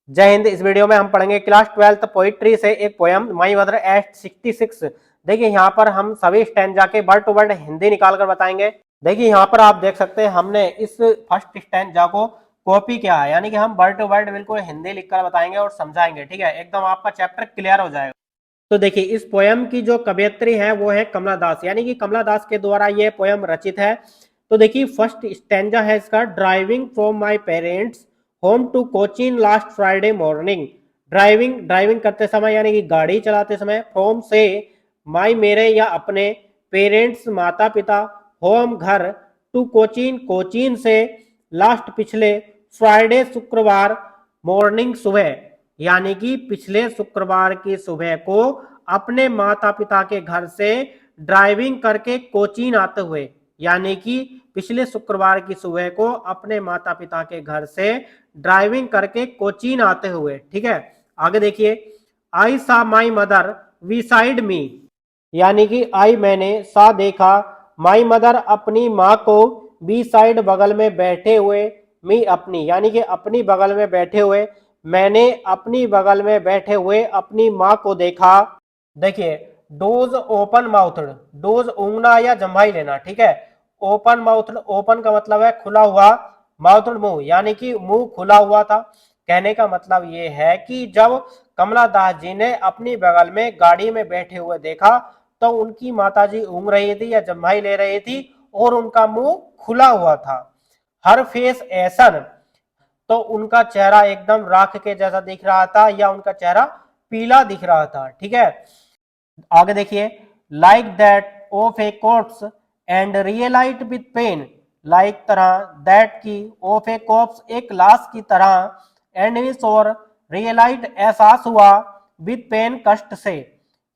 जय हिंद। इस वीडियो में हम पढ़ेंगे क्लास 12th पोइट्री से एक पोयम माई मदर एट 66। देखिए यहाँ पर हम सभी स्टैंजा के वर्ड टू वर्ड हिंदी निकाल कर बताएंगे। देखिए यहाँ पर आप देख सकते हैं हमने इस फर्स्ट स्टैंजा को कॉपी किया है, यानी कि हम वर्ड टू वर्ड बिल्कुल हिंदी लिखकर बताएंगे और समझाएंगे। ठीक है, एकदम आपका चैप्टर क्लियर हो जाएगा। तो देखिए इस पोयम की जो कवयित्री है वो है कमला दास, यानी कि कमला दास के द्वारा ये पोयम रचित है। तो देखिए फर्स्ट स्टैंजा है इसका, driving from my parents home to Cochin last Friday morning. Driving driving करते समय यानी कि गाड़ी चलाते समय, फ्रॉम से माई मेरे या अपने, पेरेंट्स माता पिता, होम घर, टू कोचीन कोचीन से, लास्ट पिछले, फ्राइडे शुक्रवार, मॉर्निंग सुबह, यानी कि पिछले शुक्रवार की सुबह को अपने माता पिता के घर से ड्राइविंग करके कोचीन आते हुए, यानी कि पिछले शुक्रवार की सुबह को अपने माता पिता के घर से ड्राइविंग करके कोचीन आते हुए। ठीक है, आगे देखिए, आई सा माई मदर विसाइड मी, यानी कि आई मैंने, सा देखा, माई मदर अपनी माँ को, बी साइड बगल में बैठे हुए, मी अपनी, यानी कि अपनी बगल में बैठे हुए, मैंने अपनी बगल में बैठे हुए अपनी माँ को देखा। देखिए डोज ओपन माउथड, डोज ऊंगना या जम्भाई लेना। ठीक है, ओपन माउथड, ओपन का मतलब है खुला हुआ, माउथड मुंह, यानी कि मुंह खुला हुआ था। कहने का मतलब ये है कि जब कमला दास जी ने अपनी बगल में गाड़ी में बैठे हुए देखा तो उनकी माताजी ऊँग रही थी या जम्भाई ले रही थी और उनका मुंह खुला हुआ था। हर फेस ऐसन, तो उनका चेहरा एकदम राख के जैसा दिख रहा था या उनका चेहरा पीला दिख रहा था। ठीक है, आगे देखिए, like that of a corpse and relight with pain, like तरह, दैट की, ऑफ ए कॉर्प्स एक लाश की तरह, एंड विच और, रियलाइट एहसास हुआ, विथ पेन कष्ट से,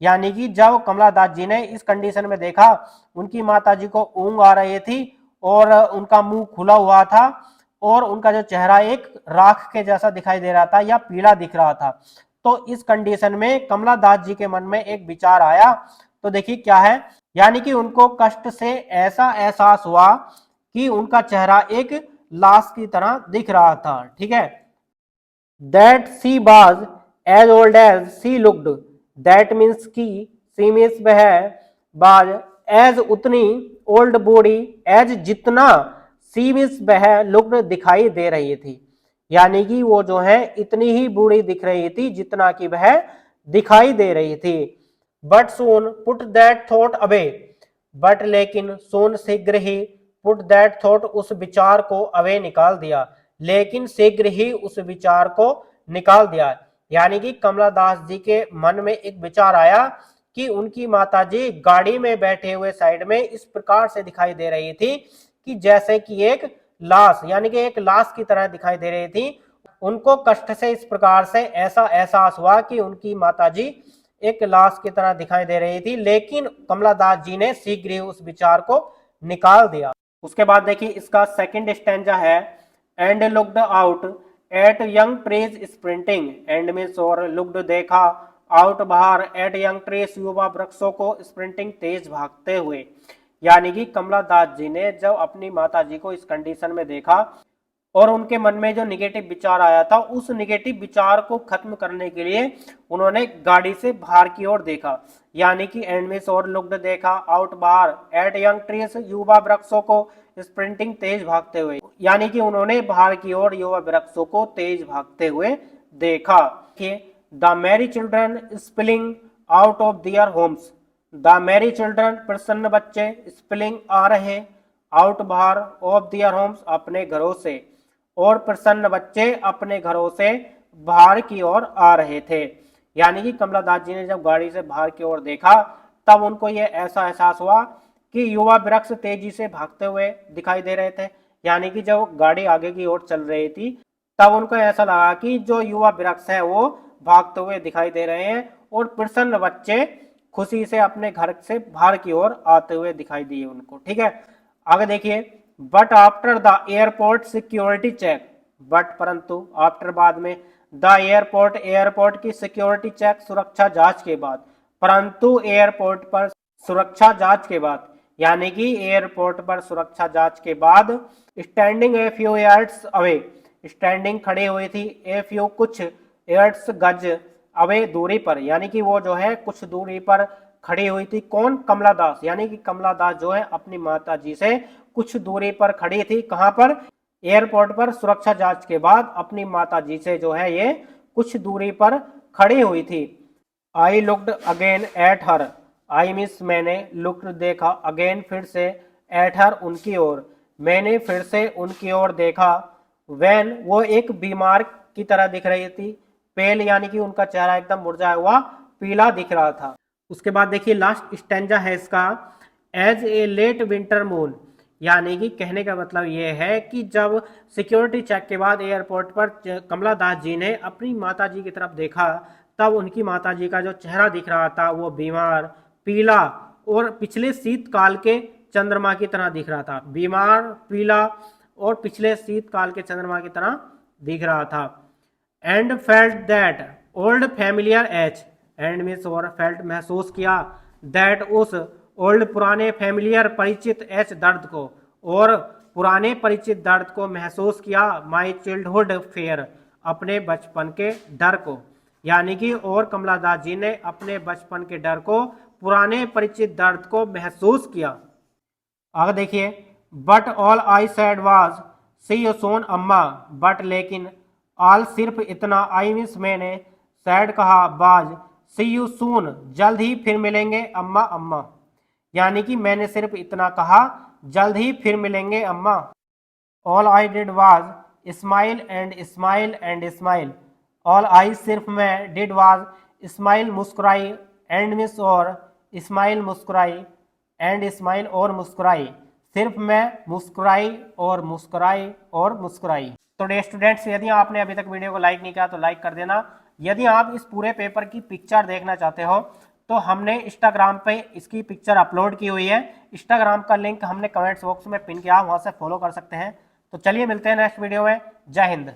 यानी कि जब कमला दास जी ने इस कंडीशन में देखा, उनकी माता जी को ऊँग आ रही थी और उनका मुंह खुला हुआ था और उनका जो चेहरा एक राख के जैसा दिखाई दे रहा था या पीला दिख रहा था। तो इस कंडीशन में कमला दास जी के मन में एक विचार आया। तो देखिए क्या है, यानी कि उनको कष्ट से ऐसा एहसास हुआ कि उनका चेहरा एक लाश की तरह दिख रहा था। ठीक है, that she was as old as she looked, that means की, सी मीन्स वह, बाज एज उतनी, ओल्ड बॉडी एज जितना, सी मीन्स वह, लुक्ड दिखाई दे रही थी, यानी कि वो जो है इतनी ही बूढ़ी दिख रही थी जितना कि वह दिखाई दे रही थी। But soon put that thought away, but लेकिन सून शीघ्र ही, पुट दैट थॉट उस विचार को अवे निकाल दिया, लेकिन शीघ्र ही उस विचार को निकाल दिया, यानी कि कमला दास जी के मन में एक विचार आया कि उनकी माताजी गाड़ी में बैठे हुए साइड में इस प्रकार से दिखाई दे रही थी कि जैसे कि एक लाश, यानी कि एक लाश की तरह दिखाई दे रही थी। उनको कष्ट से इस प्रकार से ऐसा एहसास हुआ कि उनकी माताजी एक लाश की तरह दिखाई दे रही थी, लेकिन कमला दास जी ने शीघ्र ही उस विचार को निकाल दिया। उसके बाद देखिए इसका सेकंड स्टैंजा है, and looked out at young trees sprinting, and में और लुक्ड देखा, आउट बाहर, एट यंग ट्रीज युवा वृक्षों को, स्प्रिंटिंग तेज भागते हुए, यानी कि कमला दास जी ने जब अपनी माता जी को इस कंडीशन में देखा और उनके मन में जो निगेटिव विचार आया था उस निगेटिव विचार को खत्म करने के लिए उन्होंने गाड़ी से बाहर की ओर देखा, यानी कि एंड में और लुक्ड देखा, आउट बाहर, एट यंग ट्रीज युवा वृक्षों को, स्प्रिंटिंग तेज भागते हुए, यानी कि उन्होंने बाहर की ओर युवा वृक्षों को तेज भागते हुए देखा। The merry children spilling out of their homes, the merry children प्रसन्न बच्चे, स्पिलिंग आ रहे, आउट बाहर, ऑफ दियर होम्स अपने घरों से, और प्रसन्न बच्चे अपने घरों से बाहर की ओर आ रहे थे, यानी कि कमला दास जी ने जब गाड़ी से बाहर की ओर देखा तब उनको यह ऐसा एहसास हुआ कि युवा वृक्ष तेजी से भागते हुए दिखाई दे रहे थे, यानी कि जब गाड़ी आगे की ओर चल रही थी तब उनको ऐसा लगा कि जो युवा वृक्ष है वो भागते हुए दिखाई दे रहे हैं और प्रसन्न बच्चे खुशी से अपने घर से बाहर की ओर आते हुए दिखाई दिए उनको। ठीक है, आगे देखिए, but after the airport security check, but परंतु, आफ्टर बाद में, द एयरपोर्ट एयरपोर्ट की सिक्योरिटी चेक सुरक्षा जांच के बाद, परंतु एयरपोर्ट पर सुरक्षा जांच के बाद, यानी कि एयरपोर्ट पर सुरक्षा जांच के बाद, standing a few yards away, standing खड़ी हुई थी, ए फ्यू कुछ एयर्स गज अवे दूरी पर, यानी कि वो जो है कुछ दूरी पर खड़ी हुई थी। कौन? कमला दास, यानी कि कमला दास जो है अपनी माता जी से कुछ दूरी पर खड़ी थी। कहां पर? एयरपोर्ट पर सुरक्षा जांच के बाद अपनी माता जी से जो है ये कुछ दूरी पर खड़ी हुई थी। I looked again at her, I means मैंने, लुक्ड देखा, अगेन फिर से, एट हर उनकी ओर, मैंने फिर से उनकी ओर देखा। वैन वो एक बीमार की तरह दिख रही थी, पेल यानी कि उनका चेहरा एकदम मुरझाया हुआ पीला दिख रहा था। उसके बाद देखिए लास्ट स्टेंजा है इसका, as a late winter moon, यानी कि कहने का मतलब ये है कि जब सिक्योरिटी चेक के बाद एयरपोर्ट पर कमला दास जी ने अपनी माता जी की तरफ देखा, तब उनकी माता जी का जो चेहरा दिख रहा था वो बीमार, पीला और पिछले शीतकाल के चंद्रमा की तरह दिख रहा था। बीमार, पीला और पिछले शीतकाल के चंद्रमा की तरह दिख रहा था। And felt that old familiar H, and means और फेल्ट महसूस किया, दैट उस ओल्ड पुराने फैमिलियर परिचित एच दर्द को, और पुराने परिचित दर्द को महसूस किया, माई चाइल्डहुड फेयर अपने बचपन के डर को, यानी कि और कमला दास जी ने अपने बचपन के डर को, पुराने परिचित दर्द को महसूस किया। आगे देखिए, but all I said was see you soon amma, but लेकिन, ऑल सिर्फ इतना, आई मीन्स मैंने, सैड कहा, बाज, सी यू सून जल्द ही फिर मिलेंगे अम्मा, अम्मा, यानी कि मैंने सिर्फ इतना कहा, जल्द ही फिर मिलेंगे अम्मा। All I did was smile and smile and smile, all I सिर्फ मैं, डिड वाज स्माइल मुस्कुराई, एंड मिस और, स्माइल मुस्कुराई, एंड स्माइल और मुस्कुराई, सिर्फ मैं मुस्कुराई और मुस्कुराई और मुस्कुराई। तो डे स्टूडेंट्स, यदि आपने अभी तक वीडियो को लाइक नहीं किया तो लाइक कर देना। यदि आप इस पूरे पेपर की पिक्चर देखना चाहते हो तो हमने इंस्टाग्राम पे इसकी पिक्चर अपलोड की हुई है। इंस्टाग्राम का लिंक हमने कमेंट्स बॉक्स में पिन किया, वहां से फॉलो कर सकते हैं। तो चलिए मिलते हैं नेक्स्ट वीडियो में। जय हिंद।